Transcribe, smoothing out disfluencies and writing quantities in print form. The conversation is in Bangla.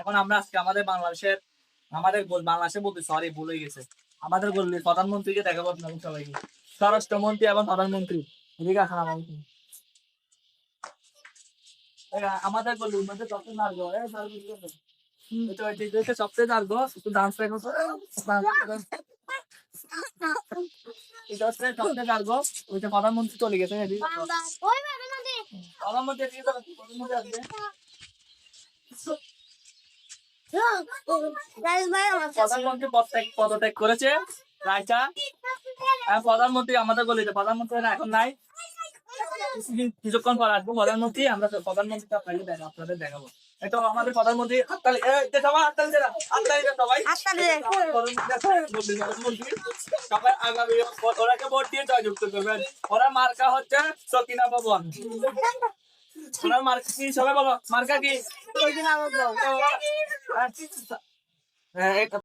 এখন আমরা আজকে আমাদের বাংলাদেশে বলতে সরি ভুলে গেছে। আমাদের বললি প্রধানমন্ত্রীকে দেখাবো আপনাদের সবাইকে, স্বরাষ্ট্রমন্ত্রী এবং প্রধানমন্ত্রী এদিকে আসেন আমাদের গল্লির মধ্যে সবচেয়ে নার্গো সবচেয়ে নার্গো একটু ডান্স রেখো এটা হচ্ছে সবচেয়ে নার্গো ওইটা প্রধানমন্ত্রী চলে গেছে প্রধানমন্ত্রী আসবে প্রধানমন্ত্রী পদত্যাগ করেছে রায়চা প্রধানমন্ত্রী আমাদের গলিতে প্রধানমন্ত্রী এখন নাই কিছুক্ষণ পর আসবো প্রধানমন্ত্রী আমরা প্রধানমন্ত্রী আপনাদের দেখাবো তো আমাদের প্রধানমন্ত্রী সবাই আগামী ওরাকে ভোট দিয়ে জয়যুক্ত করবেন ওরা মার্কা হচ্ছে সকিনা ভবন ওনার মার্কা কি সবাই বলো মার্কা কি